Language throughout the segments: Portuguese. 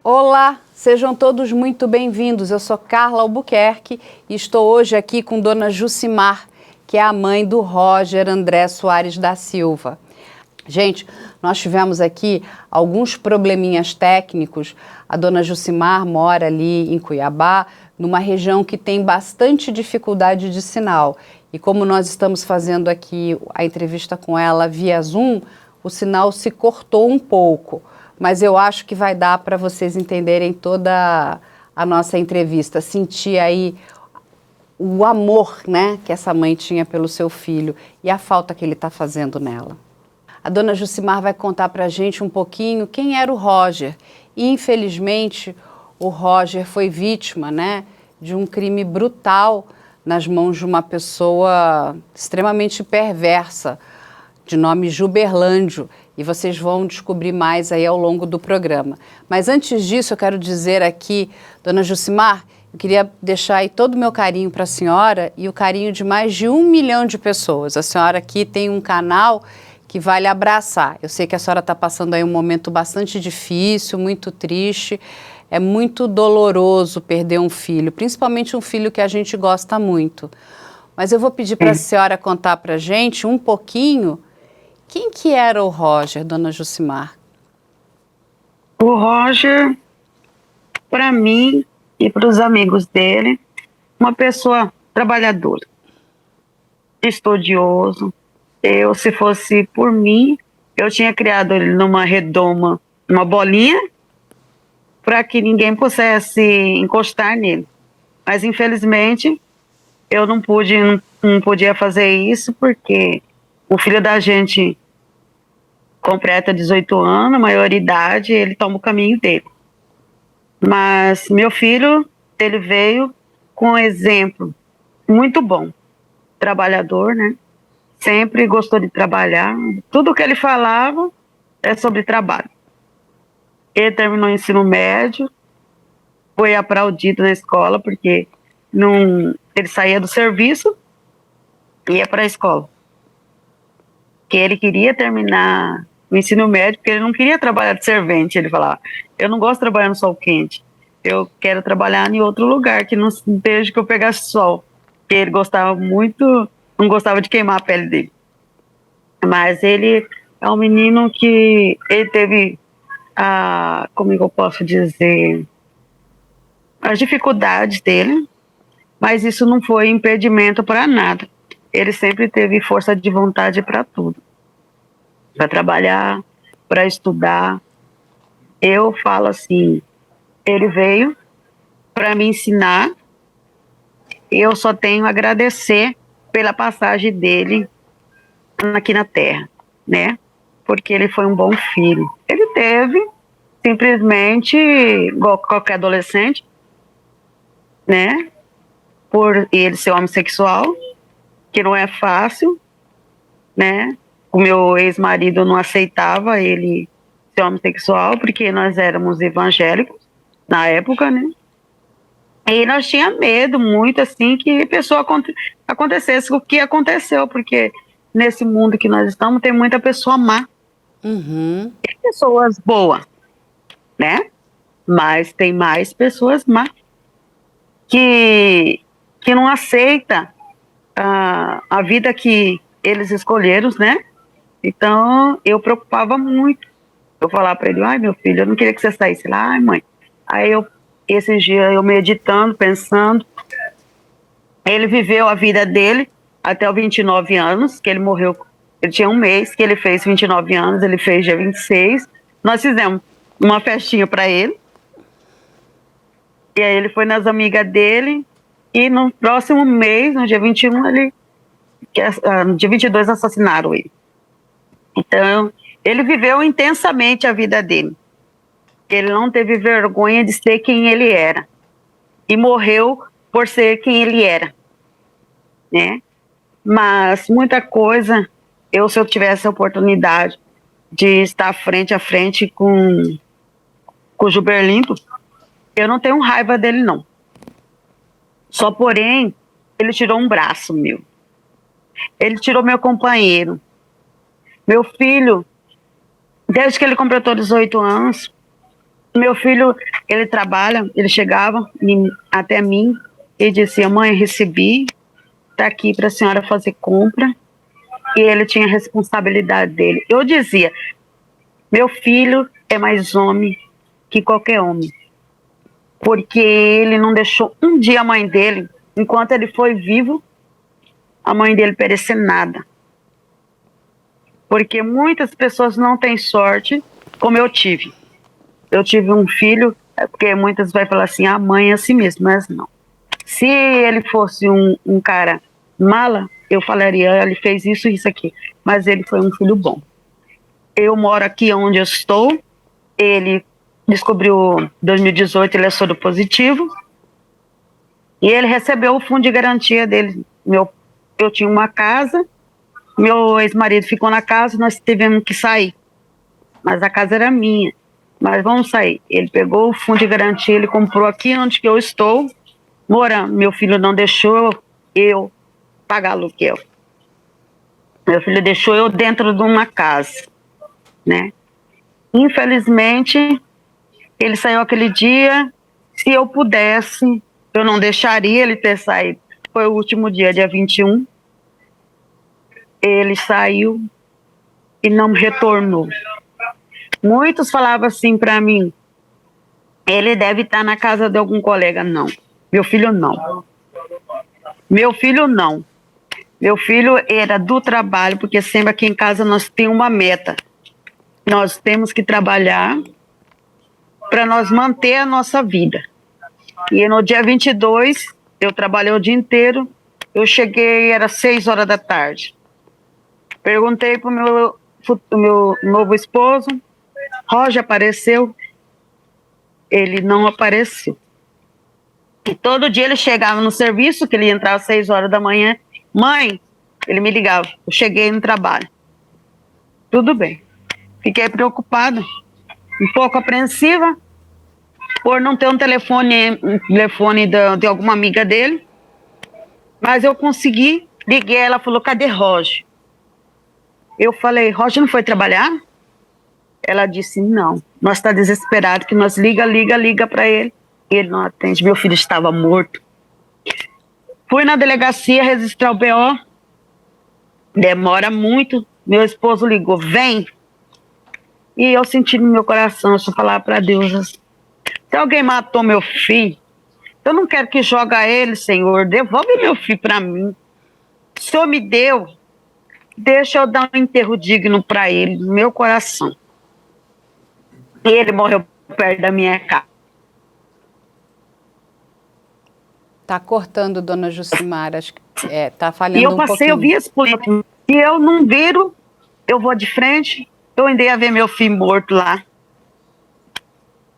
Olá, sejam todos muito bem-vindos. Eu sou Carla Albuquerque e estou hoje aqui com Dona Jucimar, que é a mãe do Roger André Soares da Silva. Gente, nós tivemos aqui alguns probleminhas técnicos. A Dona Jucimar mora ali em Cuiabá, numa região que tem bastante dificuldade de sinal. E como nós estamos fazendo aqui a entrevista com ela via Zoom, o sinal se cortou um pouco. Mas eu acho que vai dar para vocês entenderem toda a nossa entrevista, sentir aí o amor, né, que essa mãe tinha pelo seu filho e a falta que ele está fazendo nela. A Dona Jucimar vai contar para a gente um pouquinho quem era o Roger. E, infelizmente, o Roger foi vítima, né, de um crime brutal nas mãos de uma pessoa extremamente perversa, de nome Juberlândio, e vocês vão descobrir mais aí ao longo do programa. Mas antes disso, eu quero dizer aqui, Dona Jucimar, eu queria deixar aí todo o meu carinho para a senhora e o carinho de mais de 1 milhão de pessoas. A senhora aqui tem um canal que vale abraçar. Eu sei que a senhora está passando aí um momento bastante difícil, muito triste. É muito doloroso perder um filho, principalmente um filho que a gente gosta muito. Mas eu vou pedir para a senhora contar para a gente um pouquinho quem que era o Roger, Dona Jucimar? O Roger, para mim e para os amigos dele, uma pessoa trabalhadora, estudioso. Eu, se fosse por mim, eu tinha criado ele numa redoma, uma bolinha, para que ninguém pudesse encostar nele. Mas, infelizmente, eu não podia fazer isso, porque o filho da gente completa 18 anos, maioridade, ele toma o caminho dele. Mas meu filho, ele veio com um exemplo muito bom, trabalhador, né? Sempre gostou de trabalhar, tudo que ele falava é sobre trabalho. Ele terminou o ensino médio, foi aplaudido na escola, porque ele saía do serviço e ia para a escola. Que ele queria terminar o ensino médio, porque ele não queria trabalhar de servente. Ele falava, eu não gosto de trabalhar no sol quente, eu quero trabalhar em outro lugar, que não esteja que eu pegasse sol. Porque ele gostava muito, não gostava de queimar a pele dele. Mas ele é um menino que ele teve, como eu posso dizer, as dificuldades dele, mas isso não foi impedimento para nada. Ele sempre teve força de vontade para tudo. Para trabalhar, para estudar. Eu falo assim, ele veio para me ensinar, eu só tenho a agradecer pela passagem dele aqui na Terra, né? Porque ele foi um bom filho. Ele teve, simplesmente, igual qualquer adolescente, né? Por ele ser homossexual, que não é fácil, né? O meu ex-marido não aceitava ele ser homossexual, porque nós éramos evangélicos na época, né? E nós tínhamos medo muito, assim, que a pessoa acontecesse o que aconteceu, porque nesse mundo que nós estamos tem muita pessoa má. Tem pessoas boas, né? Mas tem mais pessoas má que não aceita a vida que eles escolheram, né? Então, eu preocupava muito. Eu falava para ele, ai, meu filho, eu não queria que você saísse lá, ai, mãe. Aí, esses dias, eu meditando, pensando, ele viveu a vida dele até os 29 anos, que ele morreu. Ele tinha um mês que ele fez 29 anos, ele fez dia 26. Nós fizemos uma festinha para ele. E aí, ele foi nas amigas dele, e no próximo mês, no dia 21, no dia 22, assassinaram ele. Então, ele viveu intensamente a vida dele. Ele não teve vergonha de ser quem ele era. E morreu por ser quem ele era, né? Mas muita coisa, se eu tivesse a oportunidade de estar frente a frente com com o Gilberlindo, eu não tenho raiva dele, não. Só porém, ele tirou um braço meu. Ele tirou meu companheiro. Meu filho, desde que ele completou 18 anos, meu filho, ele trabalha, ele chegava até mim e dizia, mãe, recebi, tá aqui para a senhora fazer compra. E ele tinha a responsabilidade dele. Eu dizia, meu filho é mais homem que qualquer homem. Porque ele não deixou um dia a mãe dele, enquanto ele foi vivo, a mãe dele perecer nada. Porque muitas pessoas não têm sorte, como eu tive. Eu tive um filho, porque muitas vai falar assim, a mãe é assim mesmo, mas não. Se ele fosse um cara mala, eu falaria, ele fez isso e isso aqui. Mas ele foi um filho bom. Eu moro aqui onde eu estou, ele descobriu em 2018, ele é soro positivo, e ele recebeu o fundo de garantia dele. Eu tinha uma casa, meu ex-marido ficou na casa, nós tivemos que sair. Mas a casa era minha. Mas vamos sair. Ele pegou o fundo de garantia, ele comprou aqui onde que eu estou morando. Meu filho não deixou eu pagar aluguel. Meu filho deixou eu dentro de uma casa, né? Infelizmente, ele saiu aquele dia. Se eu pudesse, eu não deixaria ele ter saído. Foi o último dia 21. Ele saiu e não retornou. Muitos falavam assim para mim, ele deve estar na casa de algum colega. Não, meu filho não. Meu filho não. Meu filho era do trabalho, porque sempre aqui em casa nós temos uma meta. Nós temos que trabalhar para nós manter a nossa vida. E no dia 22, eu trabalhei o dia inteiro, eu cheguei, era 6 horas da tarde. Perguntei para o meu novo esposo, Roger apareceu? Ele não apareceu. E todo dia ele chegava no serviço, que ele entrava às 6 horas da manhã. Mãe, ele me ligava, eu cheguei no trabalho. Tudo bem. Fiquei preocupada, um pouco apreensiva, por não ter um telefone de alguma amiga dele. Mas eu consegui, liguei, ela falou, cadê Roger? Eu falei, Roger não foi trabalhar? Ela disse, não, nós está desesperado, que nós liga para ele, e ele não atende, meu filho estava morto. Fui na delegacia registrar o BO, demora muito, meu esposo ligou, vem, e eu senti no meu coração, eu só falava para Deus, se alguém matou meu filho, eu não quero que joga ele, Senhor, devolve meu filho para mim, o Senhor me deu, deixa eu dar um enterro digno para ele, no meu coração. E ele morreu perto da minha casa. Tá cortando, dona Jucimara, acho que tá falhando e eu um passei, pouquinho. Eu vi esse político. Se eu não viro, eu vou de frente. Eu andei a ver meu filho morto lá.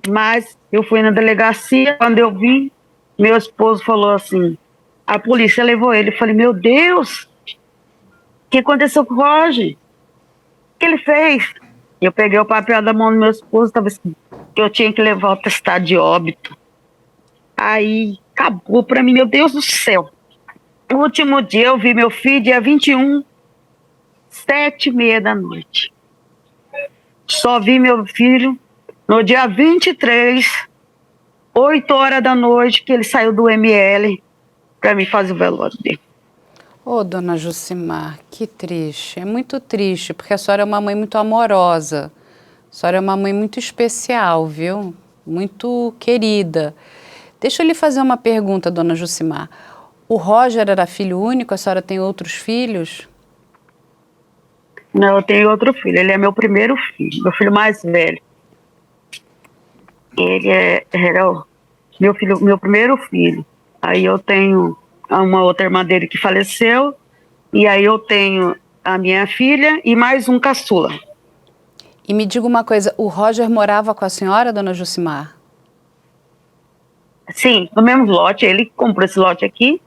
Mas eu fui na delegacia, quando eu vi, meu esposo falou assim, a polícia levou ele. Eu falei, meu Deus, o que aconteceu com o Roger? O que ele fez? Eu peguei o papel da mão do meu esposo, estava assim, que eu tinha que levar o atestado de óbito. Aí acabou para mim, meu Deus do céu. No último dia eu vi meu filho, dia 21, 7h30 da noite. Só vi meu filho no dia 23, 8 horas da noite, que ele saiu do ML para mim fazer o velório dele. Ô, dona Jucimar, que triste. É muito triste, porque a senhora é uma mãe muito amorosa. A senhora é uma mãe muito especial, viu? Muito querida. Deixa eu lhe fazer uma pergunta, dona Jucimar. O Roger era filho único? A senhora tem outros filhos? Não, eu tenho outro filho. Ele é meu primeiro filho, meu filho mais velho. Ele era meu primeiro filho. Aí eu tenho uma outra irmã dele que faleceu, e aí eu tenho a minha filha e mais um caçula. E me diga uma coisa, o Roger morava com a senhora, dona Jucimar? Sim, no mesmo lote, ele comprou esse lote aqui,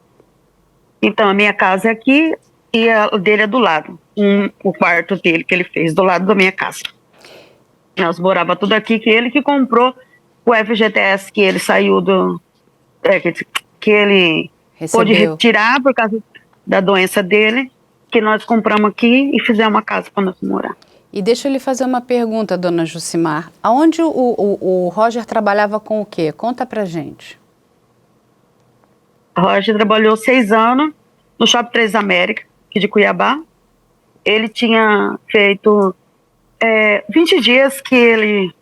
então a minha casa é aqui e o dele é do lado, o quarto dele que ele fez do lado da minha casa. Nós morávamos tudo aqui, que ele que comprou o FGTS que ele saiu que ele pôde Recebeu. retirar por causa da doença dele, que nós compramos aqui e fizemos uma casa para nós morar. E deixa eu lhe fazer uma pergunta, dona Jucimar. Aonde o Roger trabalhava com o quê? Conta pra gente. O Roger trabalhou 6 anos no Shopping Três América, aqui de Cuiabá. Ele tinha feito 20 dias que ele...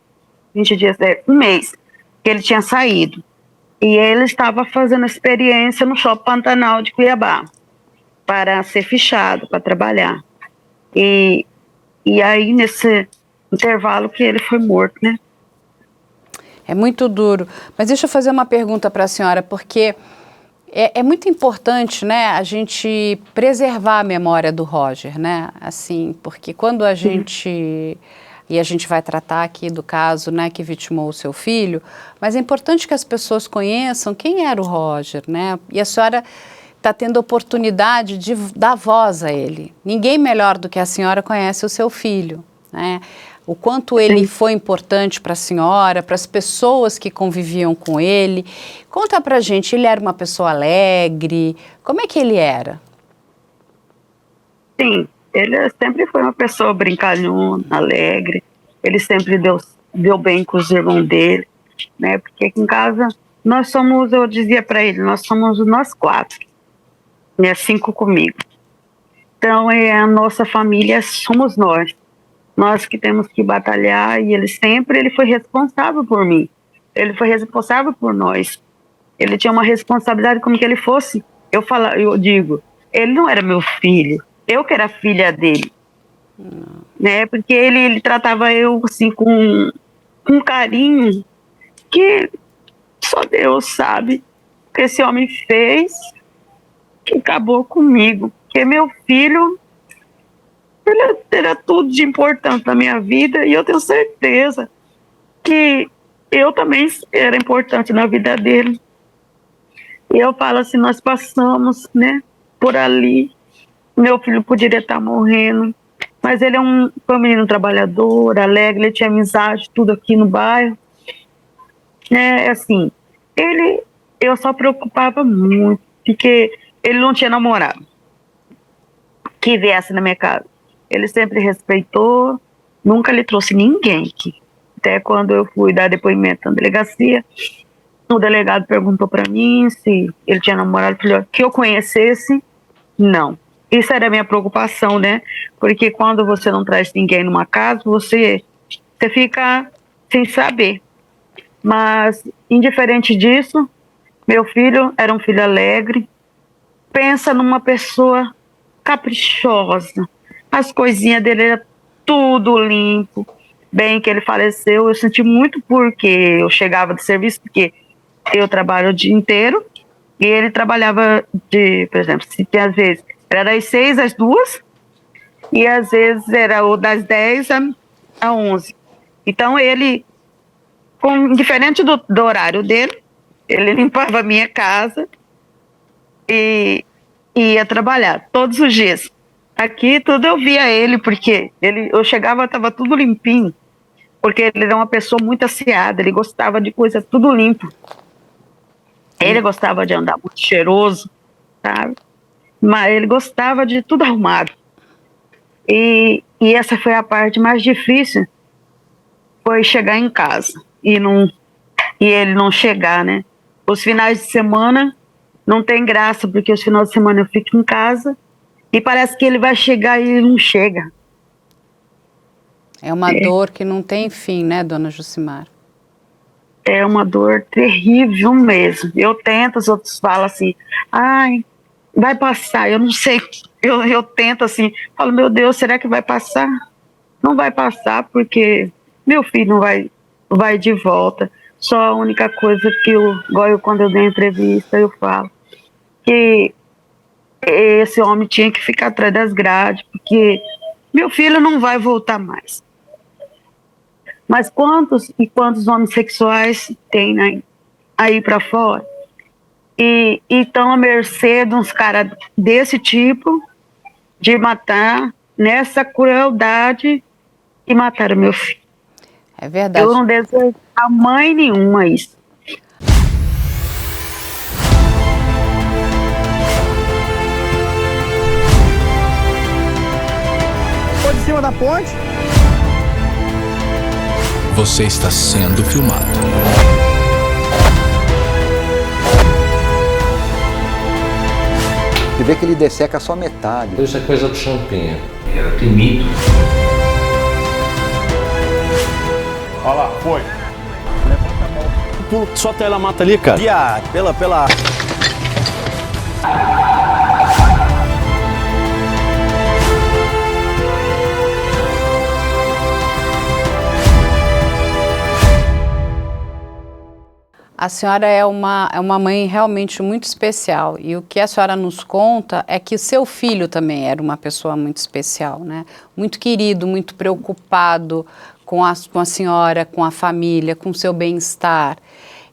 20 dias, um mês que ele tinha saído. E ele estava fazendo experiência no Shopping Pantanal de Cuiabá, para ser fichado, para trabalhar. E aí, nesse intervalo que ele foi morto, né? É muito duro. Mas deixa eu fazer uma pergunta para a senhora, porque é muito importante, né, a gente preservar a memória do Roger, né? Assim, porque quando a gente... E a gente vai tratar aqui do caso, né, que vitimou o seu filho, mas é importante que as pessoas conheçam quem era o Roger, né? E a senhora está tendo a oportunidade de dar voz a ele. Ninguém melhor do que a senhora conhece o seu filho, né? O quanto ele foi importante para a senhora, para as pessoas que conviviam com ele. Conta pra gente, ele era uma pessoa alegre? Como é que ele era? Sim, ele sempre foi uma pessoa brincalhona, alegre. Ele sempre deu bem com os irmãos dele, né? Porque aqui em casa nós somos, eu dizia para ele, nós somos nós 4, né? 5 comigo. Então a nossa família somos nós. Nós que temos que batalhar e ele foi responsável por mim. Ele foi responsável por nós. Ele tinha uma responsabilidade como que ele fosse. Eu digo, ele não era meu filho. Eu que era filha dele. Né? Porque ele tratava eu assim com carinho que só Deus sabe o que esse homem fez que acabou comigo. Porque meu filho, ele era tudo de importante na minha vida e eu tenho certeza que eu também era importante na vida dele. E eu falo assim, nós passamos, né, por ali. Meu filho poderia estar morrendo, mas ele foi um menino trabalhador, alegre, ele tinha amizade, tudo aqui no bairro. Né, assim, eu só preocupava muito, porque ele não tinha namorado que viesse na minha casa. Ele sempre respeitou, nunca lhe trouxe ninguém aqui. Até quando eu fui dar depoimento na delegacia, o delegado perguntou para mim se ele tinha namorado, falei, que eu conhecesse, não. Isso era a minha preocupação, né? Porque quando você não traz ninguém numa casa, você fica sem saber. Mas, indiferente disso, meu filho era um filho alegre. Pensa numa pessoa caprichosa. As coisinhas dele eram tudo limpo. Bem que ele faleceu, eu senti muito porque eu chegava do serviço, porque eu trabalho o dia inteiro, e ele trabalhava por exemplo, se tem às vezes, era das 6 às 2, e às vezes era das 10 a 11. Então ele, diferente do horário dele, ele limpava a minha casa e ia trabalhar todos os dias. Aqui tudo eu via ele, porque eu chegava, estava tudo limpinho, porque ele era uma pessoa muito asseada, ele gostava de coisa tudo limpo. Ele gostava de andar muito cheiroso, sabe? Mas ele gostava de tudo arrumado. E essa foi a parte mais difícil, foi chegar em casa e ele não chegar, né? Os finais de semana não tem graça, porque os finais de semana eu fico em casa e parece que ele vai chegar e ele não chega. É uma dor que não tem fim, né, dona Jucimar? É uma dor terrível mesmo. Eu tento, os outros falam assim, ai, vai passar, eu não sei. Eu tento assim, falo, meu Deus, será que vai passar? Não vai passar, porque meu filho não vai de volta. Só a única coisa que quando eu dei entrevista, eu falo que esse homem tinha que ficar atrás das grades, porque meu filho não vai voltar mais. Mas quantos e quantos homens sexuais tem, né, aí para fora? E estão à mercê de uns caras desse tipo, de matar, nessa crueldade, e mataram meu filho. É verdade. Eu não desejo, A mãe nenhuma isso. Foi de cima da ponte. Você está sendo filmado. Você vê que ele desseca só metade. Isso é coisa do Champinha. Tem mito. Olha lá, foi. Levanta a mão. Pulo, solta ela, mata ali, cara. Viado, pela... A senhora é uma mãe realmente muito especial, e o que a senhora nos conta é que o seu filho também era uma pessoa muito especial, né? Muito querido, muito preocupado com a senhora, com a família, com o seu bem-estar.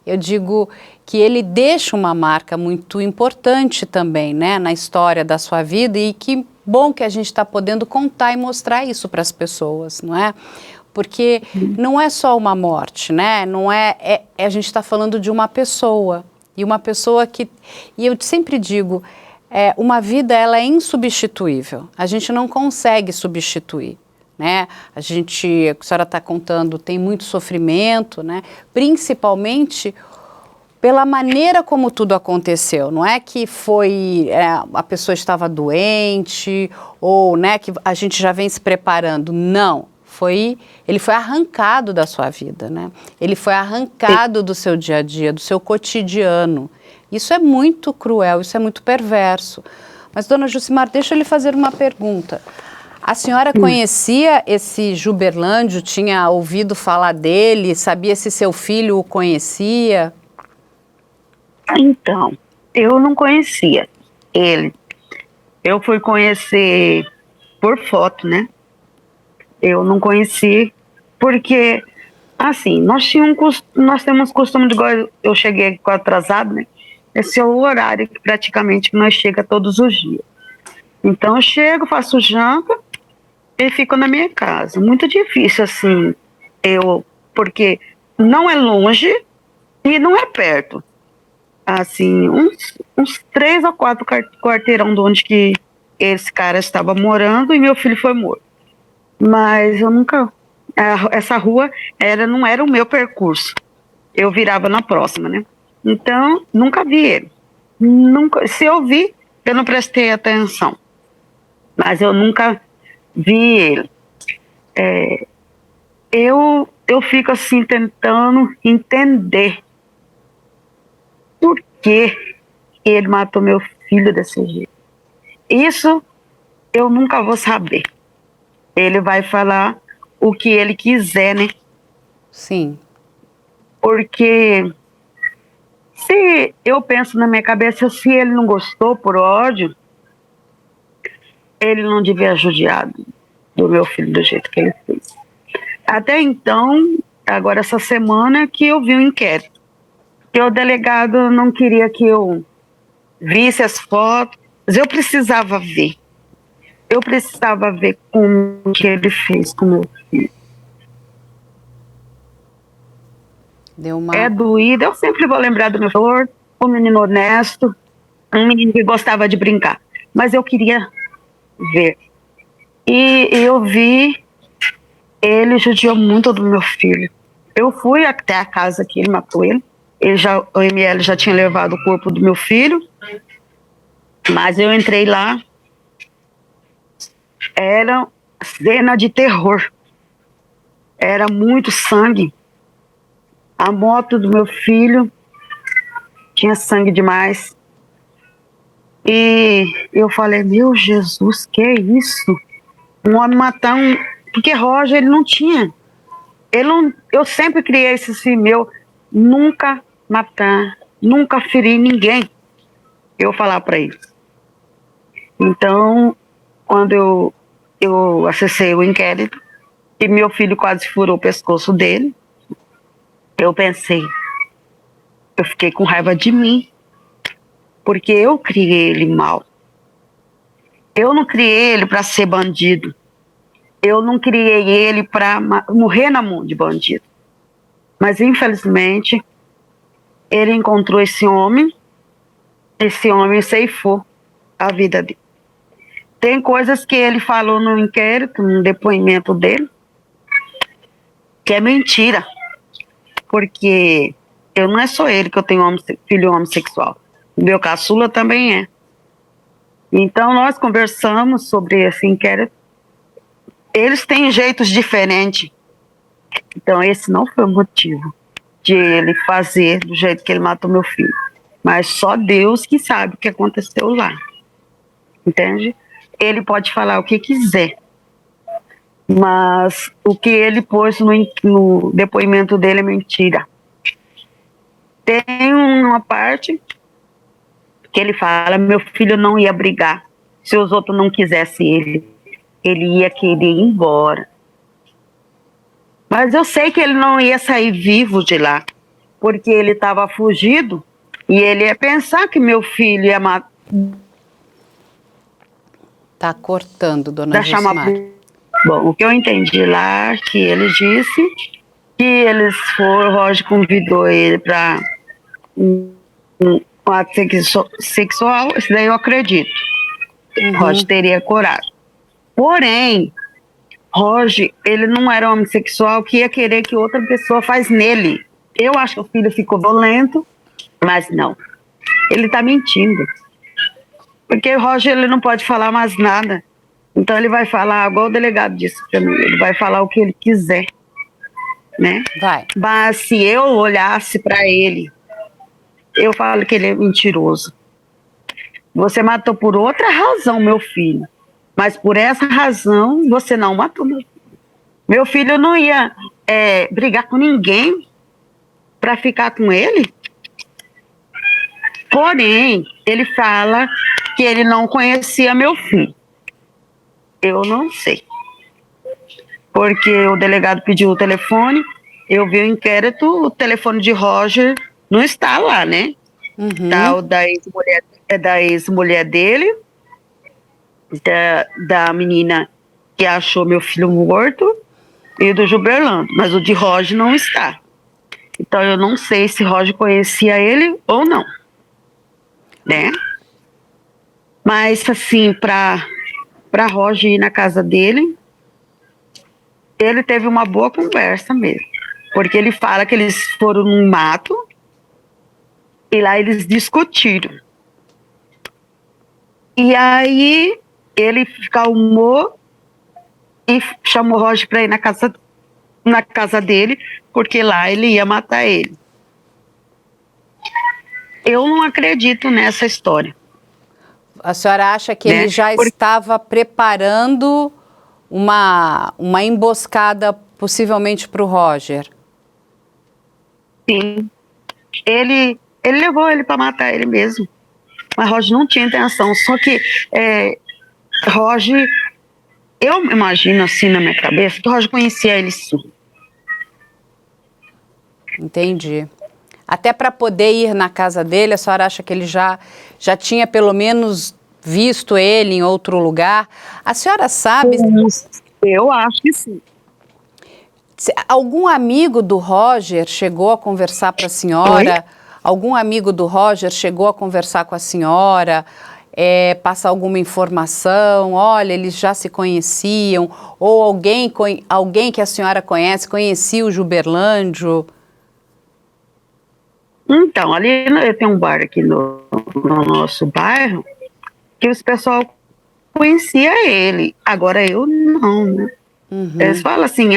Eu digo que ele deixa uma marca muito importante também, né, na história da sua vida, e que bom que a gente está podendo contar e mostrar isso para as pessoas, não é? Porque não é só uma morte, né? Não é a gente está falando de uma pessoa, e uma pessoa que, e eu sempre digo, uma vida ela é insubstituível, a gente não consegue substituir, né? A senhora está contando, tem muito sofrimento, né? Principalmente pela maneira como tudo aconteceu, não é que foi, a pessoa estava doente, ou, né, que a gente já vem se preparando, não. Ele foi arrancado da sua vida, né? Ele foi arrancado do seu dia a dia, do seu cotidiano. Isso é muito cruel, isso é muito perverso. Mas, dona Jucimar, deixa eu lhe fazer uma pergunta. A senhora conhecia esse Juberlândio, tinha ouvido falar dele, sabia se seu filho o conhecia? Então, eu não conhecia ele. Eu fui conhecer por foto, né? Eu não conheci, porque, assim, nós temos costume de, igual eu cheguei atrasado, né? Esse é o horário que praticamente nós chega todos os dias. Então, eu chego, faço janta e fico na minha casa. Muito difícil, assim, porque não é longe e não é perto. Assim, uns 3 ou 4 quarteirão de onde que esse cara estava morando e meu filho foi morto. Mas eu nunca... essa rua não era o meu percurso. Eu virava na próxima, né? Então, nunca vi ele. Nunca, se eu vi, eu não prestei atenção. Mas eu nunca vi ele. Eu fico assim, tentando entender por que ele matou meu filho desse jeito. Isso eu nunca vou saber. Ele vai falar o que ele quiser, né? Sim. Porque se eu penso na minha cabeça, se ele não gostou por ódio, ele não devia judiado do meu filho do jeito que ele fez. Até então, agora essa semana que eu vi o inquérito, que o delegado não queria que eu visse as fotos, mas eu precisava ver. Eu precisava ver como que ele fez com o meu filho. É doído, eu sempre vou lembrar do meu filho, um menino honesto, um menino que gostava de brincar. Mas eu queria ver. E eu vi, ele judiou muito do meu filho. Eu fui até a casa que ele matou ele. O ML já tinha levado o corpo do meu filho, mas eu entrei lá. Era cena de terror. Era muito sangue. A moto do meu filho tinha sangue demais. E eu falei, meu Jesus, que é isso? Um homem matar um... Porque Roger, ele não tinha. Eu sempre criei esse filho meu, nunca matar, nunca ferir ninguém. Eu falar para eles. Então, quando eu acessei o inquérito, e meu filho quase furou o pescoço dele, eu pensei, eu fiquei com raiva de mim, porque eu criei ele mal. Eu não criei ele para ser bandido. Eu não criei ele para morrer na mão de bandido. Mas, infelizmente, ele encontrou esse homem ceifou a vida dele. Tem coisas que ele falou no inquérito, no depoimento dele, que é mentira. Porque eu não é só ele que eu tenho filho homossexual. O meu caçula também é. Então, nós conversamos sobre esse inquérito. Eles têm jeitos diferentes. Então, esse não foi o motivo de ele fazer do jeito que ele matou meu filho. Mas só Deus que sabe o que aconteceu lá. Entende? Ele pode falar o que quiser. Mas o que ele pôs no depoimento dele é mentira. Tem uma parte que ele fala, meu filho não ia brigar se os outros não quisessem ele ia querer ir embora. Mas eu sei que ele não ia sair vivo de lá, porque ele estava fugido e ele ia pensar que meu filho ia matar. Tá cortando, dona Josimar. Bom, o que eu entendi lá, que ele disse que eles foram, o Roger convidou ele para um ato sexual, isso daí eu acredito. Roger teria coragem. Porém, Roger, ele não era homossexual que ia querer que outra pessoa faz nele. Eu acho que o filho ficou violento, mas não. Ele tá mentindo. Porque o Roger, ele não pode falar mais nada. Então ele vai falar, igual o delegado disse pra mim, ele vai falar o que ele quiser, né? Vai. Mas se eu olhasse para ele, eu falo que ele é mentiroso. Você matou por outra razão, meu filho. Mas por essa razão, você não matou meu filho. Meu filho não ia brigar com ninguém para ficar com ele. Porém, ele fala que ele não conhecia meu filho. Eu não sei. Porque o delegado pediu o telefone, eu vi o inquérito, o telefone de Roger não está lá, né? Tá o da ex-mulher dele, da menina que achou meu filho morto e do Juberlando, mas o de Roger não está. Então eu não sei se Roger conhecia ele ou não, né? Mas assim, para Roger ir na casa dele, ele teve uma boa conversa mesmo, porque ele fala que eles foram num mato e lá eles discutiram. E aí ele calmou e chamou o Roger para ir na casa dele, porque lá ele ia matar ele. Eu não acredito nessa história. A senhora acha que ele já estava preparando uma emboscada possivelmente para o Roger? Sim. Ele levou ele para matar ele mesmo. Mas Roger não tinha intenção. Só que Roger, eu imagino assim na minha cabeça, que Roger conhecia ele sim. Entendi. Até para poder ir na casa dele, a senhora acha que ele já tinha pelo menos visto ele em outro lugar? A senhora sabe... Eu acho que sim. Algum amigo do Roger chegou a conversar para a senhora? Oi? Algum amigo do Roger chegou a conversar com a senhora? Passar alguma informação? Olha, eles já se conheciam? Ou alguém que a senhora conhecia o Juberlândio? Então, ali tem um bar aqui no nosso bairro que os pessoal conhecia ele. Agora eu não, né? Eles falam assim,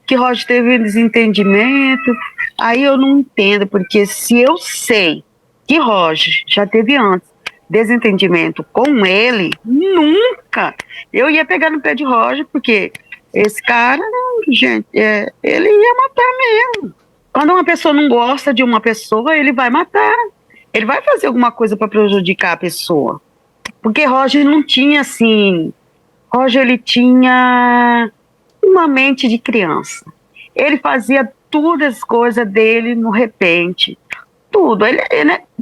que Roger teve desentendimento. Aí eu não entendo, porque se eu sei que Roger já teve antes desentendimento com ele, nunca eu ia pegar no pé de Roger, porque esse cara, gente, ele ia matar mesmo. Quando uma pessoa não gosta de uma pessoa, ele vai matar. Ele vai fazer alguma coisa para prejudicar a pessoa. Porque Roger não tinha assim... Roger, ele tinha uma mente de criança. Ele fazia todas as coisas dele no repente. Tudo. Ele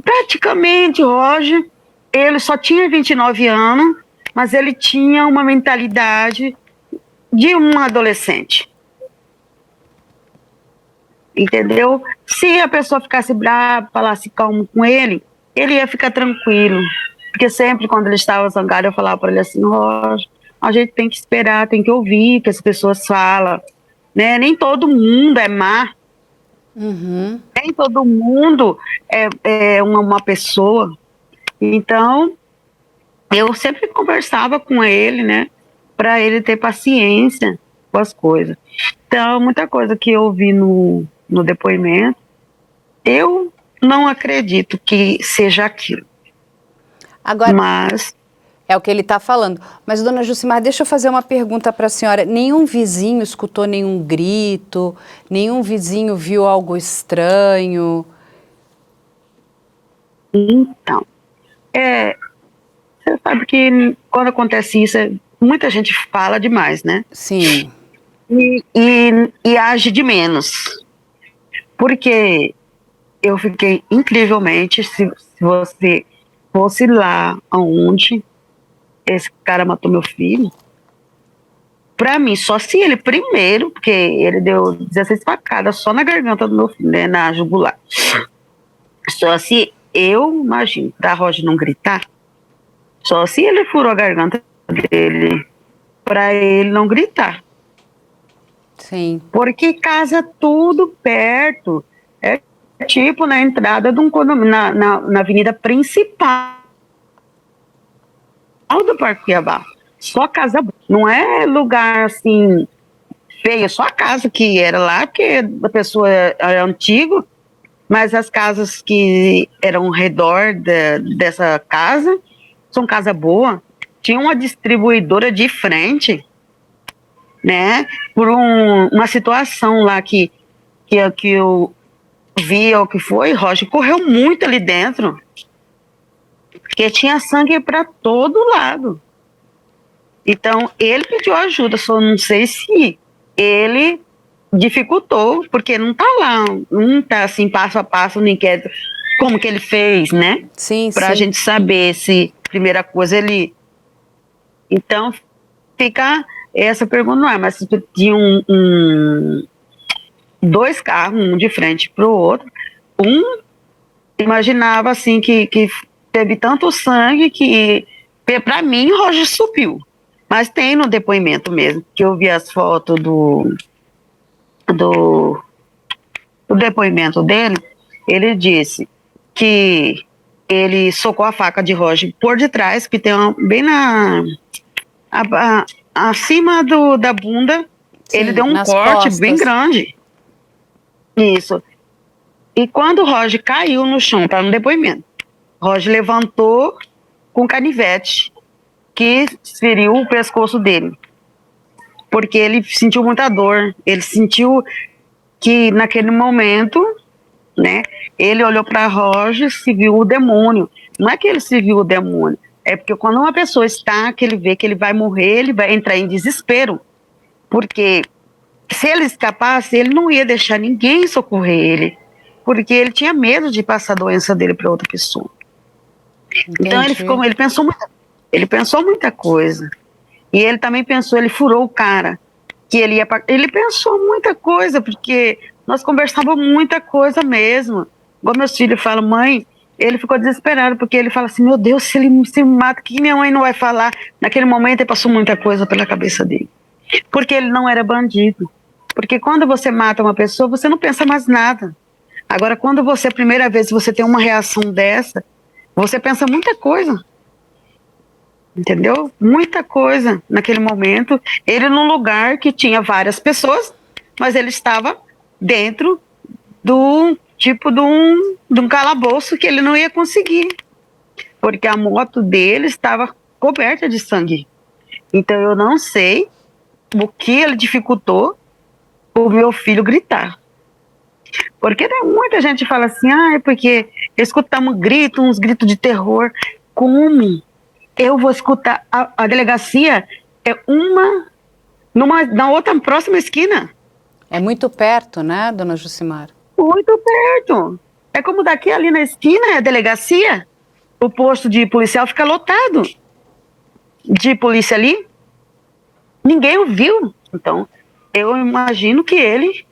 praticamente, Roger, ele só tinha 29 anos, mas ele tinha uma mentalidade de um adolescente. entendeu? Se a pessoa ficasse brava, falasse calmo com ele ia ficar tranquilo. Porque sempre quando ele estava zangado, eu falava para ele assim, Roger, a gente tem que esperar, tem que ouvir o que as pessoas falam, né? Nem todo mundo é má, nem todo mundo é uma pessoa. Então, eu sempre conversava com ele, né? Para ele ter paciência com as coisas. Então, muita coisa que eu ouvi no depoimento, eu não acredito que seja aquilo. Agora, mas é o que ele está falando. Mas, dona Jucimar, deixa eu fazer uma pergunta para a senhora. Nenhum vizinho escutou nenhum grito? Nenhum vizinho viu algo estranho? Então, você sabe que quando acontece isso, muita gente fala demais, né? Sim. E age de menos. Porque eu fiquei incrivelmente, se você fosse lá onde esse cara matou meu filho, pra mim, só se ele primeiro, porque ele deu 16 facadas só na garganta do meu filho, né, na jugular. Só se eu imagino, da Roger não gritar, só se ele furou a garganta dele pra ele não gritar. Sim. Porque casa tudo perto. É tipo na entrada de um condomínio, na avenida principal do Parque Cuiabá. Só casa, não é lugar assim feio, só a casa que era lá, porque a pessoa é antigo, mas as casas que eram ao redor dessa casa são casa boa. Tinha uma distribuidora de frente, né, por uma situação lá que eu vi, o que foi, Roger correu muito ali dentro, porque tinha sangue para todo lado. Então, ele pediu ajuda, só não sei se ele dificultou, porque não tá lá, não tá assim, passo a passo, nem quer como que ele fez, né? Sim, pra sim. gente saber se, primeira coisa, ele... Então, fica essa pergunta no ar, mas tinha dois carros, um de frente pro outro, imaginava assim que teve tanto sangue que, pra mim, o Roger subiu. Mas tem no depoimento mesmo, que eu vi as fotos do depoimento dele, ele disse que ele socou a faca de Roger por detrás, que tem bem acima da bunda, Sim, ele deu um nas corte costas. bem grande. Isso. E quando o Roger caiu no chão, para no depoimento, Roger levantou com canivete, que feriu o pescoço dele. Porque ele sentiu muita dor. Ele sentiu que naquele momento, né, ele olhou para Roger e se viu o demônio. Não é que ele se viu o demônio, é porque quando uma pessoa está, que ele vê que ele vai morrer, ele vai entrar em desespero. Porque se ele escapasse, ele não ia deixar ninguém socorrer ele, porque ele tinha medo de passar a doença dele para outra pessoa. Então ele pensou muita coisa. E ele também pensou, ele furou o cara, que ele pensou muita coisa, porque nós conversávamos muita coisa mesmo. Igual meus filhos falam, mãe, ele ficou desesperado, porque ele fala assim, meu Deus, se ele se mata, o que minha mãe não vai falar? Naquele momento ele passou muita coisa pela cabeça dele. Porque ele não era bandido. Porque quando você mata uma pessoa, você não pensa mais nada. Agora, quando você, a primeira vez, você tem uma reação dessa, você pensa muita coisa. Entendeu? Muita coisa naquele momento. Ele num lugar que tinha várias pessoas, mas ele estava dentro do tipo de um calabouço que ele não ia conseguir. Porque a moto dele estava coberta de sangue. Então eu não sei o que ele dificultou o meu filho gritar. Porque muita gente fala assim, é porque escutamos uns gritos de terror. Como eu vou escutar? A delegacia é na outra próxima esquina. É muito perto, né, dona Jucimar? Muito perto. É como daqui ali na esquina é a delegacia. O posto de policial fica lotado de polícia ali. Ninguém o viu. Então, eu imagino que ele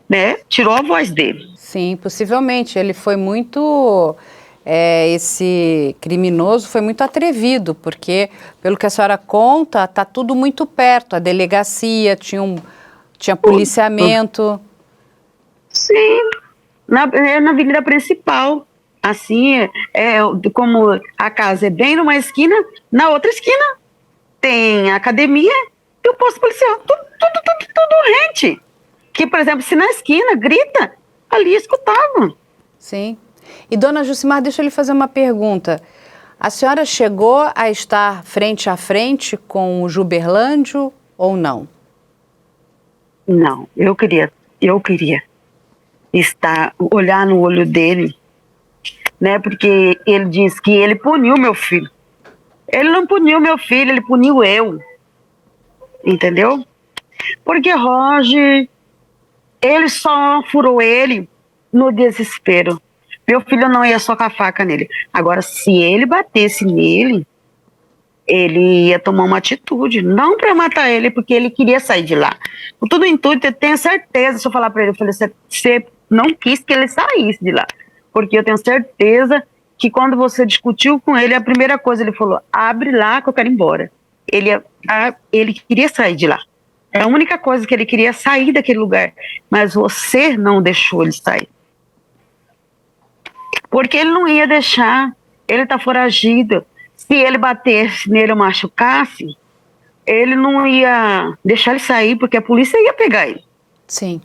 né? Tirou a voz dele. Sim, possivelmente. Ele foi muito... esse criminoso foi muito atrevido, porque, pelo que a senhora conta, está tudo muito perto. A delegacia, tinha policiamento. Sim, na avenida principal. Assim, como a casa é bem numa esquina, na outra esquina tem a academia e o posto policial. Tudo rente. Que, por exemplo, se na esquina grita, ali escutavam. Sim. E, dona Jucimar, deixa eu lhe fazer uma pergunta. A senhora chegou a estar frente a frente com o Juberlândio ou não? Não, eu queria olhar no olho dele, né? Porque ele disse que ele puniu meu filho. Ele não puniu meu filho, ele puniu eu. Entendeu? Porque Roger, ele só furou ele no desespero. Meu filho não ia socar a faca nele. Agora, se ele batesse nele, ele ia tomar uma atitude. Não para matar ele, porque ele queria sair de lá. Com tudo intuito, eu tenho certeza, se eu falar para ele, eu falei, você não quis que ele saísse de lá. Porque eu tenho certeza que quando você discutiu com ele, a primeira coisa ele falou, abre lá que eu quero ir embora. Ele queria sair de lá. É a única coisa que ele queria, sair daquele lugar. Mas você não deixou ele sair. Porque ele não ia deixar, ele tá foragido. Se ele batesse nele ou machucasse, ele não ia deixar ele sair, porque a polícia ia pegar ele. Sim.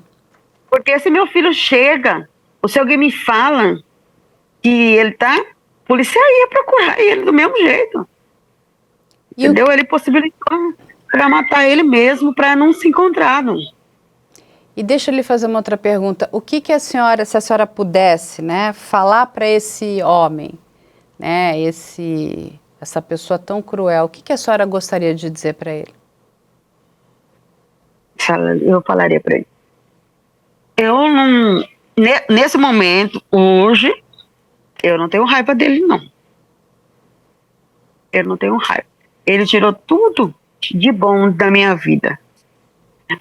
Porque se meu filho chega, ou se alguém me fala que ele tá, a polícia ia procurar ele do mesmo jeito. Entendeu? Ele possibilitou para matar ele mesmo, para não se encontrar. Não. E deixa eu lhe fazer uma outra pergunta. O que a senhora, se a senhora pudesse, né, falar para esse homem, né, essa pessoa tão cruel, o que a senhora gostaria de dizer para ele? Eu falaria para ele. Eu não, nesse momento, hoje, eu não tenho raiva dele, não. Eu não tenho raiva. Ele tirou tudo de bom da minha vida.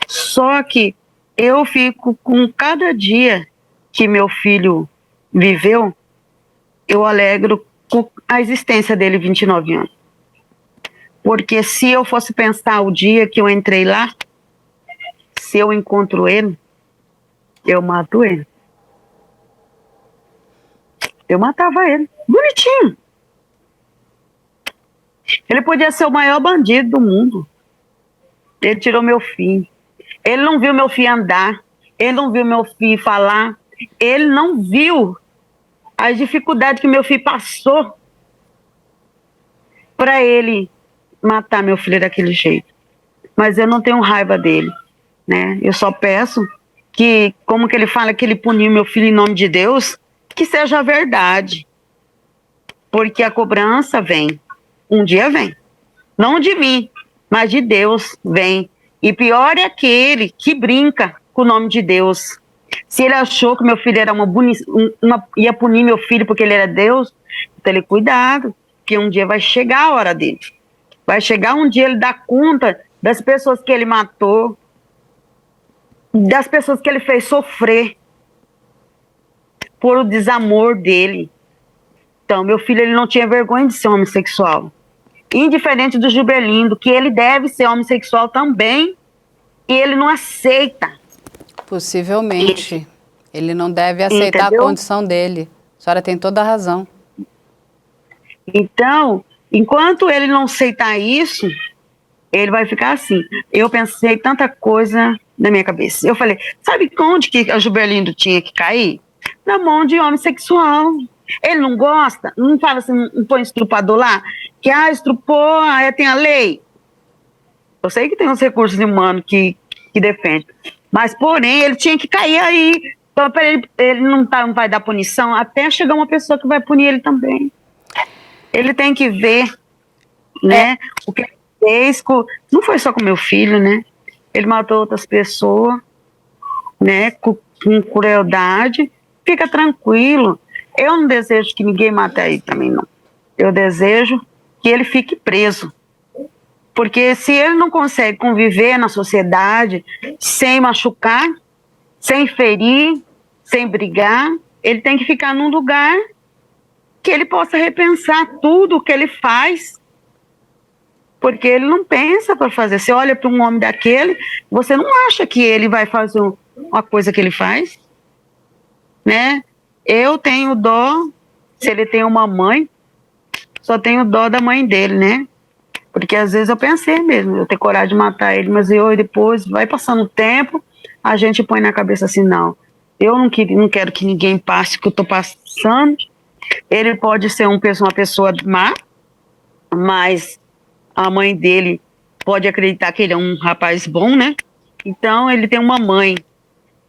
Só que eu fico com cada dia que meu filho viveu, eu alegro com a existência dele 29 anos. Porque se eu fosse pensar o dia que eu entrei lá, se eu encontro ele, eu mato ele. Eu matava ele, bonitinho. Ele podia ser o maior bandido do mundo. Ele tirou meu filho. Ele não viu meu filho andar. Ele não viu meu filho falar. Ele não viu as dificuldades que meu filho passou para ele matar meu filho daquele jeito. Mas eu não tenho raiva dele, né? Eu só peço que, como que ele fala que ele puniu meu filho em nome de Deus, que seja verdade. Porque a cobrança vem. Um dia vem. Não de mim, mas de Deus vem. E pior é aquele que brinca com o nome de Deus. Se ele achou que meu filho era ia punir meu filho porque ele era Deus, então ele cuidado, que um dia vai chegar a hora dele. Vai chegar um dia ele dar conta das pessoas que ele matou, das pessoas que ele fez sofrer por o desamor dele. Então, meu filho, ele não tinha vergonha de ser homossexual. Indiferente do Gilberlindo, que ele deve ser homossexual também, e ele não aceita. Possivelmente. Ele não deve aceitar a condição dele. A senhora tem toda a razão. Então, enquanto ele não aceitar isso, ele vai ficar assim. Eu pensei tanta coisa na minha cabeça. Eu falei, sabe onde que o Gilberlindo tinha que cair? Na mão de homossexual. Ele não gosta, não fala assim, não põe estrupador lá, que estrupou, tem a lei. Eu sei que tem uns recursos humanos que defendem, mas porém ele tinha que cair aí. Então, ele não vai dar punição até chegar uma pessoa que vai punir ele também. Ele tem que ver, né, o que ele fez, não foi só com meu filho, né? Ele matou outras pessoas, né, com crueldade. Fica tranquilo. Eu não desejo que ninguém mate ele também, não. Eu desejo que ele fique preso. Porque se ele não consegue conviver na sociedade sem machucar, sem ferir, sem brigar. Ele tem que ficar num lugar que ele possa repensar tudo o que ele faz, porque ele não pensa para fazer. Você olha para um homem daquele, você não acha que ele vai fazer uma coisa que ele faz, né? Eu tenho dó, se ele tem uma mãe, só tenho dó da mãe dele, né? Porque às vezes eu pensei mesmo, eu ter coragem de matar ele, mas depois, vai passando o tempo, a gente põe na cabeça assim, não, eu não quero que ninguém passe o que eu estou passando. Ele pode ser uma pessoa má, mas a mãe dele pode acreditar que ele é um rapaz bom, né? Então, ele tem uma mãe.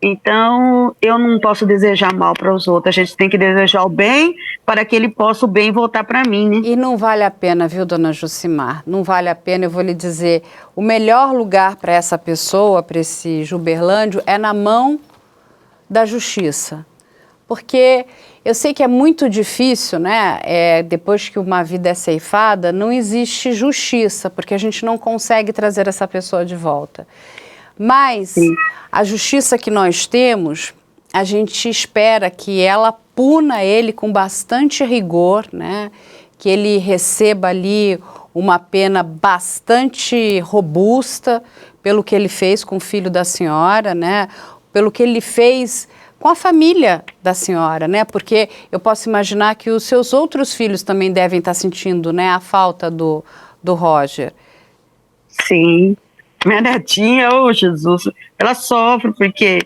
Então, eu não posso desejar mal para os outros. A gente tem que desejar o bem para que ele possa o bem voltar para mim, né? E não vale a pena, viu, dona Jucimar? Não vale a pena, eu vou lhe dizer, o melhor lugar para essa pessoa, para esse Juberlândio, é na mão da justiça. Porque eu sei que é muito difícil, né? Depois que uma vida é ceifada, não existe justiça, porque a gente não consegue trazer essa pessoa de volta. Mas sim, a justiça que nós temos, a gente espera que ela puna ele com bastante rigor, né? Que ele receba ali uma pena bastante robusta pelo que ele fez com o filho da senhora, né? Pelo que ele fez com a família da senhora, né? Porque eu posso imaginar que os seus outros filhos também devem estar sentindo, né, a falta do Roger. Sim. Minha netinha, Jesus, ela sofre porque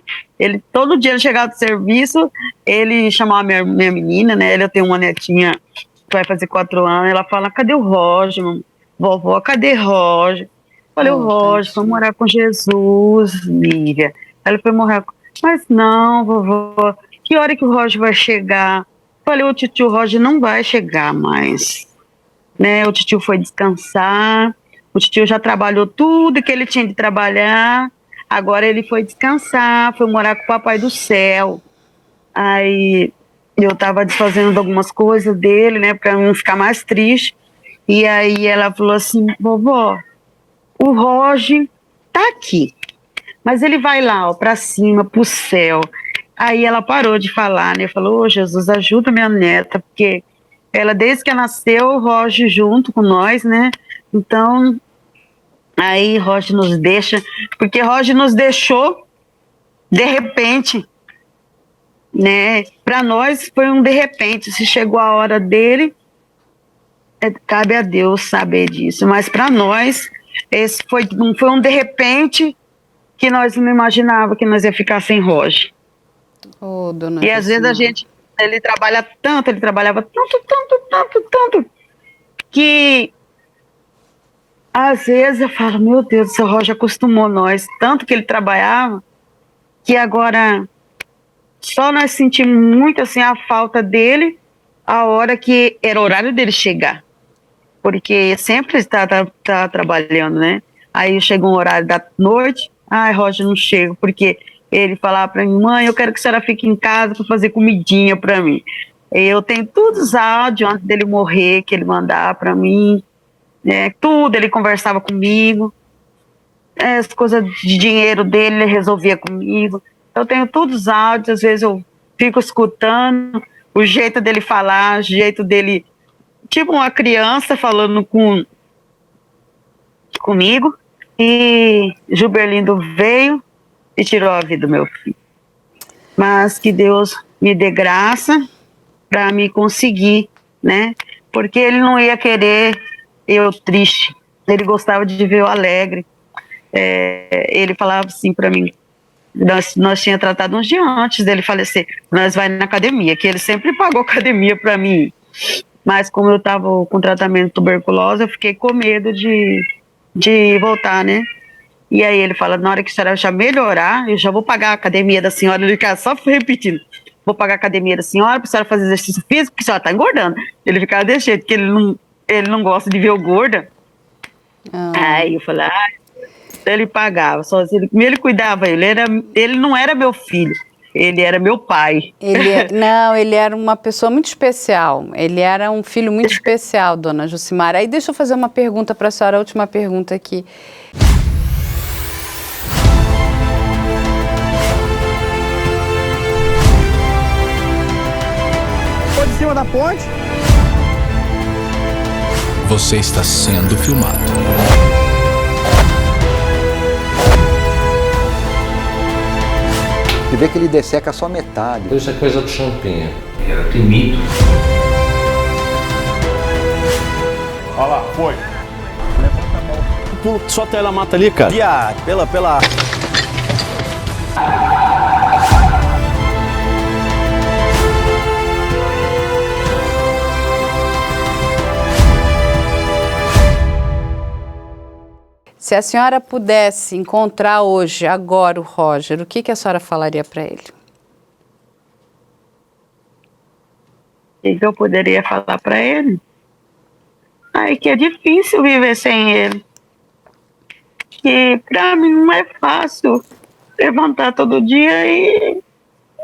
todo dia ele chegava do serviço, ele chamava minha menina, né? Eu tenho uma netinha que vai fazer 4 anos, ela fala, cadê o Roger, vovó, cadê Roger? Falei, o Roger foi morar com Jesus, Lívia. Ela foi morar com... Mas não, vovó, que hora que o Roger vai chegar? Falei, o tio Roger não vai chegar mais, né? O tio foi descansar. O tio já trabalhou tudo que ele tinha de trabalhar, agora ele foi descansar, foi morar com o Papai do Céu. Aí eu estava desfazendo algumas coisas dele, né, para não ficar mais triste. E aí ela falou assim, vovó, o Roger tá aqui, mas ele vai lá, ó, para cima, pro céu. Aí ela parou de falar, né, falou, ô Jesus, ajuda minha neta, porque ela, desde que ela nasceu, o Roger junto com nós, né, então... Aí Roger nos deixa, porque Roger nos deixou de repente, né? Para nós foi um de repente, se chegou a hora dele, cabe a Deus saber disso, mas para nós esse não foi um de repente que nós não imaginava que nós ia ficar sem Roger. Oh, dona e às vezes ele trabalhava tanto, que às vezes eu falo, meu Deus, o seu Roger acostumou nós, tanto que ele trabalhava, que agora só nós sentimos muito assim a falta dele, a hora que era o horário dele chegar. Porque sempre está trabalhando, né? Aí chega um horário da noite, Roger não chega, porque ele falava para mim, mãe, eu quero que a senhora fique em casa para fazer comidinha para mim. Eu tenho todos os áudios antes dele morrer, que ele mandava para mim. Tudo, ele conversava comigo, as coisas de dinheiro dele ele resolvia comigo. Eu tenho todos os áudios, às vezes eu fico escutando o jeito dele falar, o jeito dele, tipo uma criança falando comigo. E Juberlindo veio e tirou a vida do meu filho. Mas que Deus me dê graça para me conseguir, né? Porque ele não ia querer eu triste, ele gostava de ver eu alegre. Ele falava assim para mim, nós tínhamos tratado uns dias antes dele falecer, nós vai na academia, que ele sempre pagou academia para mim, mas como eu estava com tratamento de tuberculose, eu fiquei com medo de voltar, né? E aí ele fala, na hora que a senhora já melhorar, eu já vou pagar a academia da senhora. Ele ficava só repetindo, vou pagar a academia da senhora para a senhora fazer exercício físico, porque a senhora está engordando. Ele ficava desse jeito, que ele não gosta de ver eu gorda. Aí eu falei, ele pagava sozinho, ele cuidava, ele não era meu filho, ele era meu pai. Ele era uma pessoa muito especial, ele era um filho muito especial, dona Jucimar. Aí deixa eu fazer uma pergunta para a senhora, a última pergunta aqui. ponte. Você está sendo filmado. E vê que ele desseca só metade. Isso é coisa do Champinha. Era temido. Olha lá, foi. Levanta a mão. Pulo, solta ela, mata ali, cara. Viado, pela... Se a senhora pudesse encontrar hoje, agora, o Roger, o que a senhora falaria para ele? O que eu poderia falar para ele? Ai, que é difícil viver sem ele. Que para mim não é fácil levantar todo dia e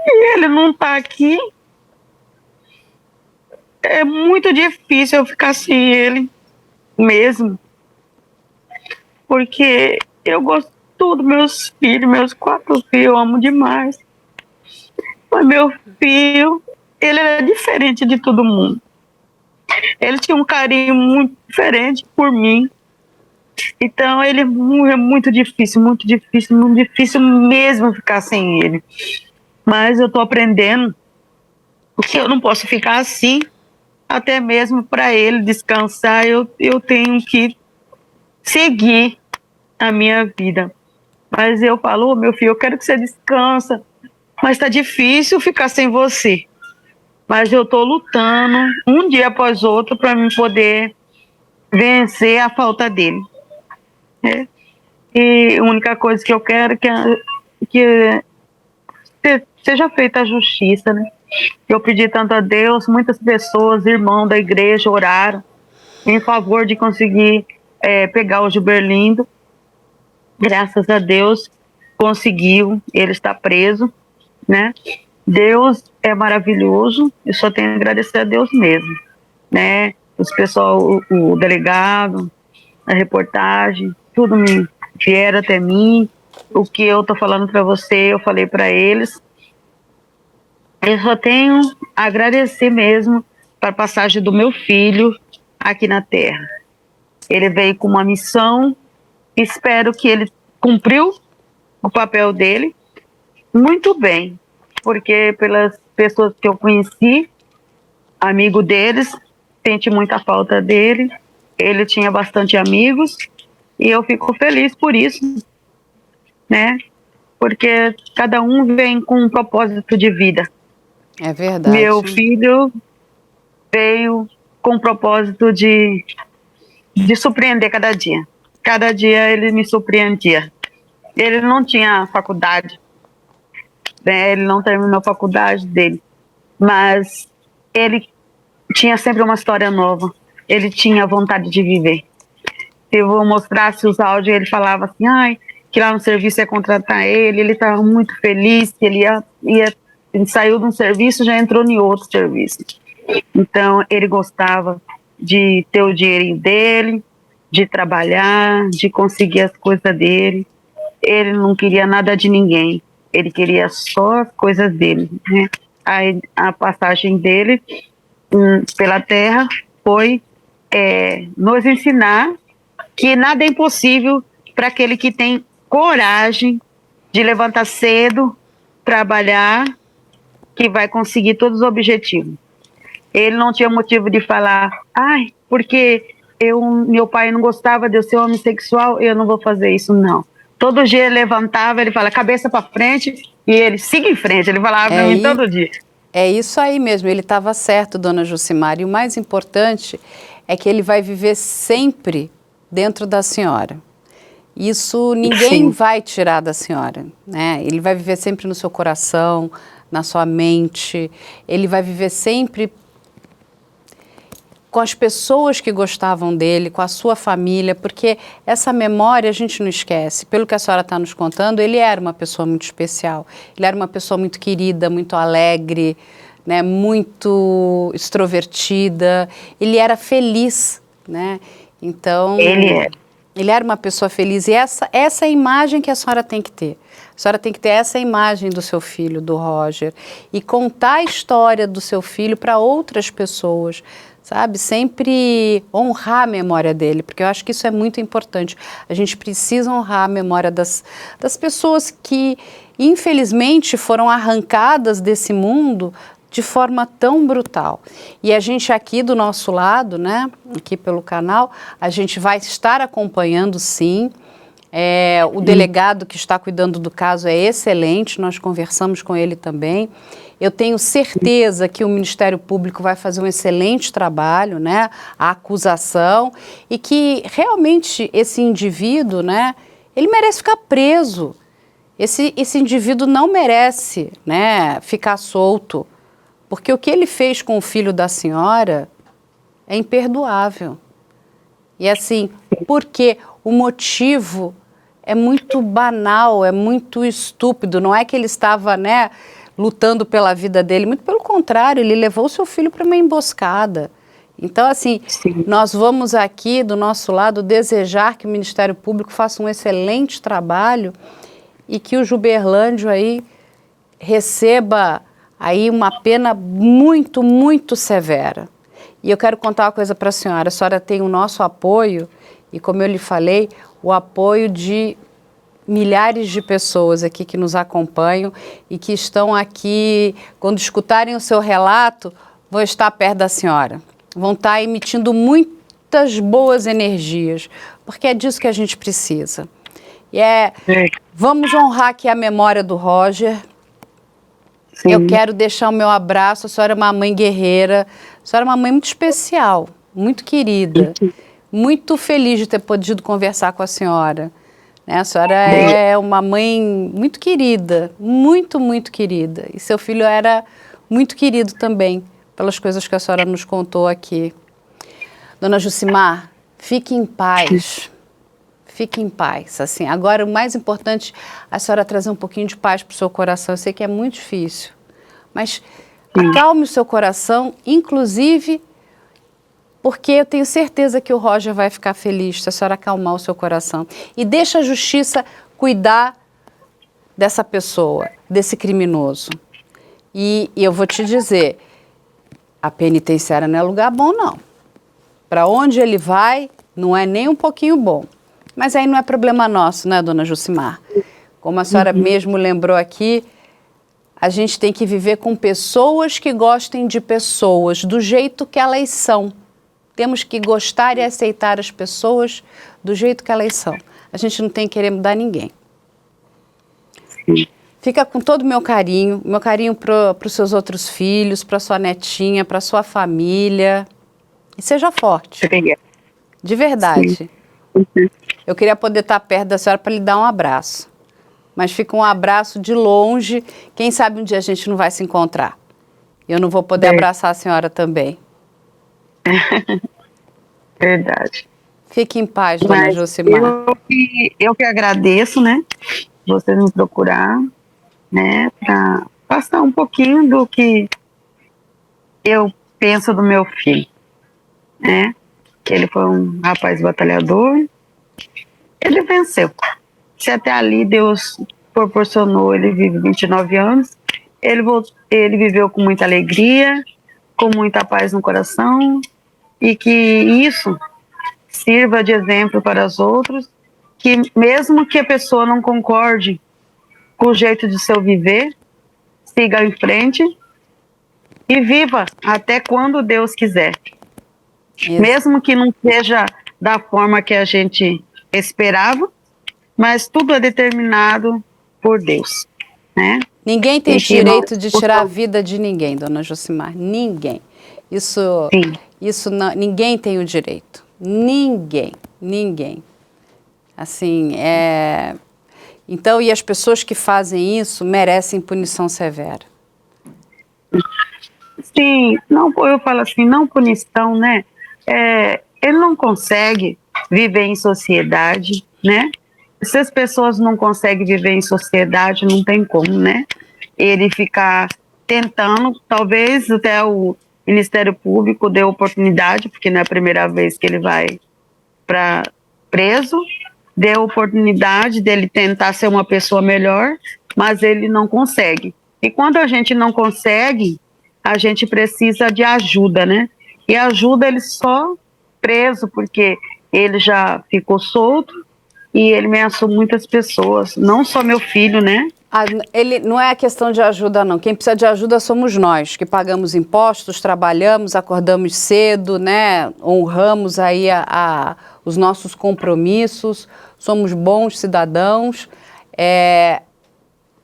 ele não tá aqui. É muito difícil eu ficar sem ele mesmo. Porque eu gosto de tudo, meus filhos, meus 4 filhos, eu amo demais. Mas meu filho, ele era diferente de todo mundo. Ele tinha um carinho muito diferente por mim. Então ele é muito difícil mesmo ficar sem ele. Mas eu tô aprendendo que eu não posso ficar assim, até mesmo para ele descansar, eu tenho que seguir a minha vida. Mas eu falo, meu filho, eu quero que você descansa, mas tá difícil ficar sem você. Mas eu tô lutando um dia após outro para mim poder vencer a falta dele. Né? E a única coisa que eu quero é que seja feita a justiça, né? Eu pedi tanto a Deus, muitas pessoas, irmãos da igreja, oraram em favor de conseguir pegar o Gilberlindo. Graças a Deus conseguiu, ele está preso, né? Deus é maravilhoso, eu só tenho a agradecer a Deus mesmo, né? Os pessoal, o delegado, a reportagem, tudo me vieram até mim. O que eu tô falando para você, eu falei para eles. Eu só tenho a agradecer mesmo para a passagem do meu filho aqui na Terra. Ele veio com uma missão, espero que ele cumpriu o papel dele muito bem, porque pelas pessoas que eu conheci, amigo deles, senti muita falta dele, ele tinha bastante amigos e eu fico feliz por isso, né? Porque cada um vem com um propósito de vida. É verdade. Meu filho veio com o propósito de surpreender cada dia. Cada dia ele me surpreendia. Ele não tinha faculdade, né? Ele não terminou a faculdade dele, mas ele tinha sempre uma história nova. Ele tinha vontade de viver. Se eu mostrasse os áudios, ele falava assim, ai, que lá no serviço ia contratar ele estava muito feliz, que ele ele saiu de um serviço, já entrou em outro serviço. Então, ele gostava de ter o dinheirinho dele, de trabalhar, de conseguir as coisas dele. Ele não queria nada de ninguém, ele queria só as coisas dele, né? A passagem dele pela Terra foi nos ensinar que nada é impossível para aquele que tem coragem de levantar cedo, trabalhar, que vai conseguir todos os objetivos. Ele não tinha motivo de falar, ai, porque meu pai não gostava de eu ser homossexual, eu não vou fazer isso, não. Todo dia ele levantava, ele fala, cabeça para frente, e ele siga em frente, ele falava para mim todo dia. É isso aí mesmo, ele estava certo, dona Jucimar, e o mais importante é que ele vai viver sempre dentro da senhora. Isso ninguém vai tirar da senhora, né? Ele vai viver sempre no seu coração, na sua mente, ele vai viver sempre com as pessoas que gostavam dele, com a sua família, porque essa memória a gente não esquece. Pelo que a senhora está nos contando, ele era uma pessoa muito especial, ele era uma pessoa muito querida, muito alegre, né, muito extrovertida, ele era feliz, né? Então, ele é. Ele era uma pessoa feliz e essa é a imagem que a senhora tem que ter. A senhora tem que ter essa imagem do seu filho, do Roger, e contar a história do seu filho para outras pessoas, sabe? Sempre honrar a memória dele, porque eu acho que isso é muito importante. A gente precisa honrar a memória das pessoas que, infelizmente, foram arrancadas desse mundo de forma tão brutal. E a gente aqui do nosso lado, né, aqui pelo canal, a gente vai estar acompanhando, sim. O delegado que está cuidando do caso é excelente, nós conversamos com ele também. Eu tenho certeza que o Ministério Público vai fazer um excelente trabalho, né, a acusação, e que realmente esse indivíduo, né, ele merece ficar preso. Esse indivíduo não merece, né, ficar solto, porque o que ele fez com o filho da senhora é imperdoável. E assim, porque o motivo é muito banal, é muito estúpido. Não é que ele estava, né, lutando pela vida dele, muito pelo contrário, ele levou o seu filho para uma emboscada. Então, assim, nós vamos aqui, do nosso lado, desejar que o Ministério Público faça um excelente trabalho e que o Juberlândio aí receba aí uma pena muito, muito severa. E eu quero contar uma coisa para a senhora tem o nosso apoio e, como eu lhe falei, o apoio de milhares de pessoas aqui que nos acompanham e que estão aqui, quando escutarem o seu relato, vão estar perto da senhora. Vão estar emitindo muitas boas energias, porque é disso que a gente precisa. E vamos honrar aqui a memória do Roger. Sim. Eu quero deixar o meu abraço. A senhora é uma mãe guerreira, a senhora é uma mãe muito especial, muito querida, muito feliz de ter podido conversar com a senhora. Né? A senhora é uma mãe muito querida, muito, muito querida. E seu filho era muito querido também, pelas coisas que a senhora nos contou aqui. Dona Jucimar, fique em paz. Fique em paz, assim. Agora, o mais importante, a senhora trazer um pouquinho de paz para o seu coração. Eu sei que é muito difícil, mas acalme o seu coração, inclusive porque eu tenho certeza que o Roger vai ficar feliz se a senhora acalmar o seu coração. E deixa a justiça cuidar dessa pessoa, desse criminoso. E eu vou te dizer, a penitenciária não é lugar bom, não. Para onde ele vai, não é nem um pouquinho bom. Mas aí não é problema nosso, né, dona Jucimar? Como a senhora mesmo lembrou aqui, a gente tem que viver com pessoas que gostem de pessoas do jeito que elas são. Temos que gostar e aceitar as pessoas do jeito que elas são. A gente não tem que querer mudar ninguém. Fica com todo o meu carinho para os seus outros filhos, para sua netinha, para sua família. E seja forte. De verdade. Eu queria poder estar perto da senhora para lhe dar um abraço. Mas fica um abraço de longe. Quem sabe um dia a gente não vai se encontrar. Eu não vou poder abraçar a senhora também. Verdade. Fique em paz, dona Jucimar. Eu que agradeço, né? Você me procurar, né? Para passar um pouquinho do que eu penso do meu filho, né? Que ele foi um rapaz batalhador. Ele venceu. Se até ali Deus proporcionou, ele vive 29 anos, ele viveu com muita alegria, com muita paz no coração, e que isso sirva de exemplo para os outros, que mesmo que a pessoa não concorde com o jeito de seu viver, siga em frente e viva até quando Deus quiser. Isso. Mesmo que não seja da forma que a gente esperava, mas tudo é determinado por Deus, né? Ninguém tem direito de tirar a vida de ninguém, dona Jucimar. Ninguém. Isso não, ninguém tem o direito. Ninguém. Assim, Então, e as pessoas que fazem isso merecem punição severa. Sim, não, eu falo assim, não punição, né? Ele não consegue viver em sociedade, né? Se as pessoas não conseguem viver em sociedade, não tem como, né? Ele ficar tentando, talvez até o Ministério Público dê oportunidade, porque não é a primeira vez que ele vai para preso, deu oportunidade dele tentar ser uma pessoa melhor, mas ele não consegue. E quando a gente não consegue, a gente precisa de ajuda, né? E ajuda ele só preso, porque ele já ficou solto e ele ameaçou muitas pessoas, não só meu filho, né? Ele não é a questão de ajuda, não. Quem precisa de ajuda somos nós, que pagamos impostos, trabalhamos, acordamos cedo, né? Honramos aí os nossos compromissos, somos bons cidadãos.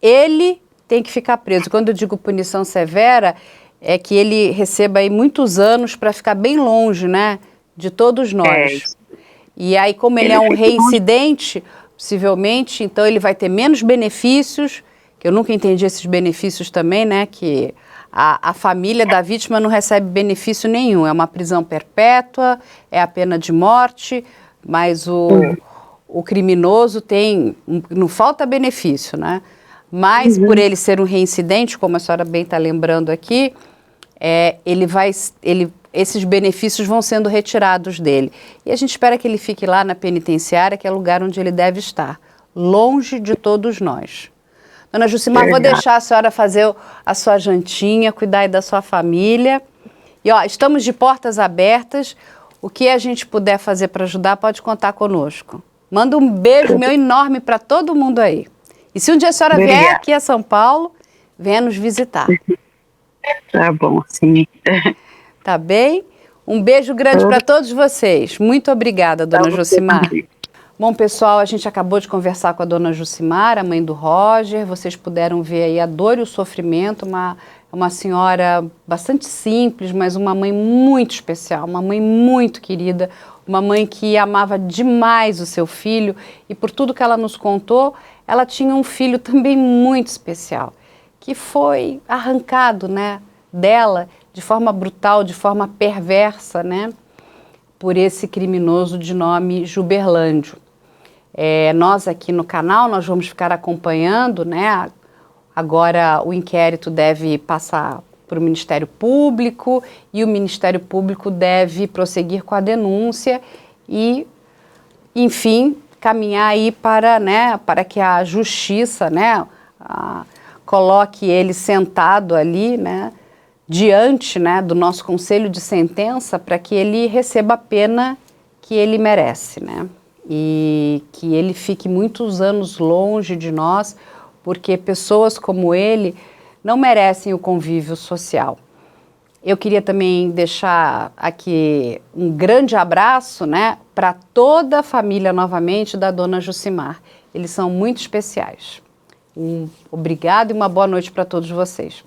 Ele tem que ficar preso. Quando eu digo punição severa, é que ele receba aí muitos anos para ficar bem longe, né? De todos nós. E aí, como ele é um reincidente, possivelmente, então ele vai ter menos benefícios, que eu nunca entendi esses benefícios também, né? Que a família da vítima não recebe benefício nenhum. É uma prisão perpétua, é a pena de morte, mas o criminoso não falta benefício, né? Mas por ele ser um reincidente, como a senhora bem está lembrando aqui, esses benefícios vão sendo retirados dele. E a gente espera que ele fique lá na penitenciária, que é o lugar onde ele deve estar, longe de todos nós. Dona Jucimar, vou deixar a senhora fazer a sua jantinha, cuidar aí da sua família. E ó, estamos de portas abertas. O que a gente puder fazer para ajudar, pode contar conosco. Manda um beijo meu enorme para todo mundo aí. E se um dia a senhora vier aqui a São Paulo, venha nos visitar. Tá bom, sim. Tá bem? Um beijo grande para todos vocês. Muito obrigada, Dona Jucimar. Bom, pessoal, a gente acabou de conversar com a Dona Jucimar, a mãe do Roger. Vocês puderam ver aí a dor e o sofrimento. Uma senhora bastante simples, mas uma mãe muito especial, uma mãe muito querida, uma mãe que amava demais o seu filho. E por tudo que ela nos contou, ela tinha um filho também muito especial, que foi arrancado, né, dela de forma brutal, de forma perversa, né, por esse criminoso de nome Juberlândio. Nós aqui no canal, nós vamos ficar acompanhando, né, agora o inquérito deve passar para o Ministério Público e o Ministério Público deve prosseguir com a denúncia e, enfim, caminhar aí para que a justiça, né, coloque ele sentado ali, né, diante, né, do nosso conselho de sentença para que ele receba a pena que ele merece, né, e que ele fique muitos anos longe de nós, porque pessoas como ele não merecem o convívio social. Eu queria também deixar aqui um grande abraço, né, para toda a família novamente da Dona Jucimar. Eles são muito especiais. Obrigado e uma boa noite para todos vocês.